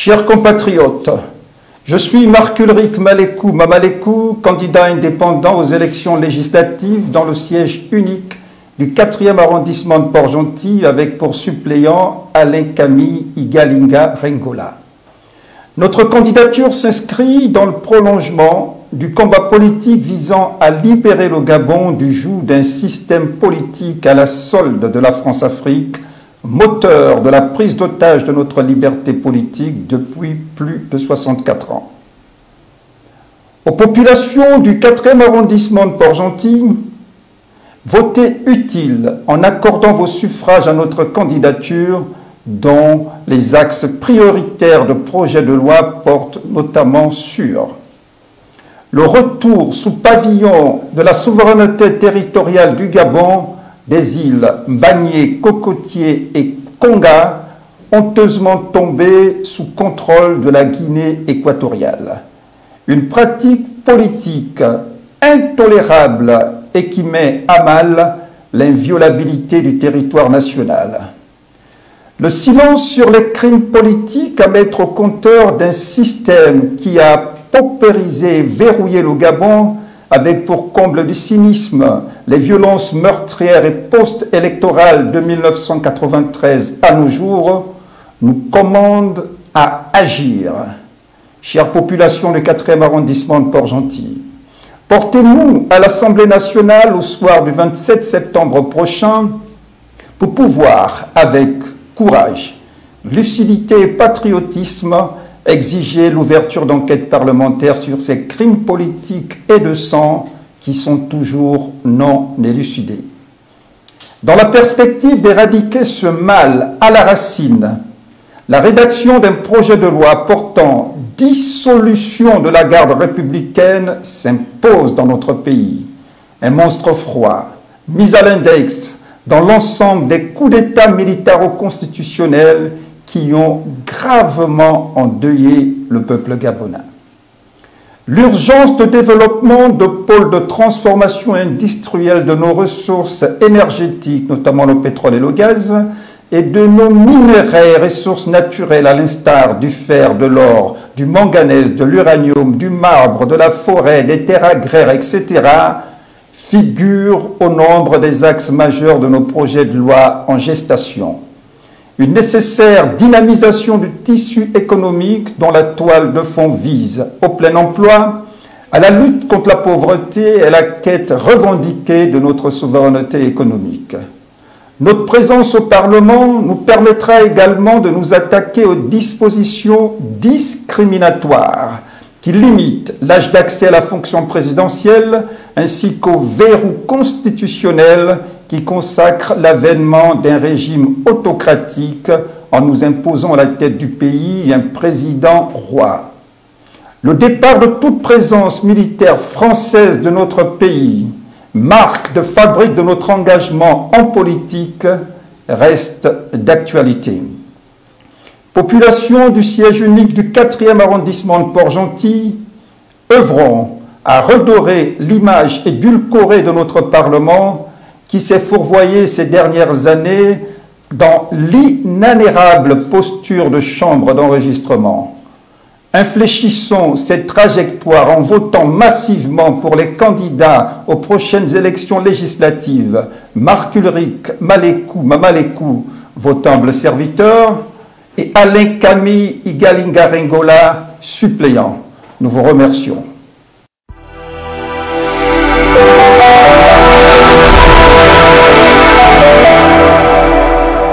Chers compatriotes, je suis Marc-Ulrich Malekou Mamalekou, candidat indépendant aux élections législatives dans le siège unique du 4e arrondissement de Port-Gentil avec pour suppléant Alain-Camille Igalinga Rengola. Notre candidature s'inscrit dans le prolongement du combat politique visant à libérer le Gabon du joug d'un système politique à la solde de la France-Afrique, moteur de la prise d'otage de notre liberté politique depuis plus de 64 ans. Aux populations du 4e arrondissement de Port-Gentil, votez utile en accordant vos suffrages à notre candidature dont les axes prioritaires de projet de loi portent notamment sur le retour sous pavillon de la souveraineté territoriale du Gabon des îles Mbagné, Cocotier et Konga, honteusement tombées sous contrôle de la Guinée équatoriale. Une pratique politique intolérable et qui met à mal l'inviolabilité du territoire national. Le silence sur les crimes politiques à mettre au compteur d'un système qui a paupérisé et verrouillé le Gabon avec pour comble du cynisme les violences meurtrières et post-électorales de 1993 à nos jours, nous commande à agir. Chère population du 4e arrondissement de Port-Gentil, portez-nous à l'Assemblée nationale au soir du 27 septembre prochain pour pouvoir, avec courage, lucidité et patriotisme, exiger l'ouverture d'enquêtes parlementaires sur ces crimes politiques et de sang qui sont toujours non élucidés. Dans la perspective d'éradiquer ce mal à la racine, la rédaction d'un projet de loi portant dissolution de la garde républicaine s'impose dans notre pays. Un monstre froid, mis à l'index dans l'ensemble des coups d'État militaro-constitutionnels qui ont gravement endeuillé le peuple gabonais. L'urgence de développement de pôles de transformation industrielle de nos ressources énergétiques, notamment le pétrole et le gaz, et de nos minerais et ressources naturelles à l'instar du fer, de l'or, du manganèse, de l'uranium, du marbre, de la forêt, des terres agraires, etc., figure au nombre des axes majeurs de nos projets de loi en gestation. Une nécessaire dynamisation du tissu économique dont la toile de fond vise au plein emploi, à la lutte contre la pauvreté et à la quête revendiquée de notre souveraineté économique. Notre présence au Parlement nous permettra également de nous attaquer aux dispositions discriminatoires qui limitent l'âge d'accès à la fonction présidentielle ainsi qu'au verrou constitutionnel qui consacre l'avènement d'un régime autocratique en nous imposant à la tête du pays un président roi. Le départ de toute présence militaire française de notre pays, marque de fabrique de notre engagement en politique, reste d'actualité. Population du siège unique du 4e arrondissement de Port-Gentil, œuvrons à redorer l'image édulcorée de notre Parlement qui s'est fourvoyé ces dernières années dans l'inanérable posture de chambre d'enregistrement. Infléchissons cette trajectoire en votant massivement pour les candidats aux prochaines élections législatives. Marc-Ulrich Malekou Mamalekou, votre humble serviteur, et Alain-Camille Igalinga Rengola, suppléant. Nous vous remercions.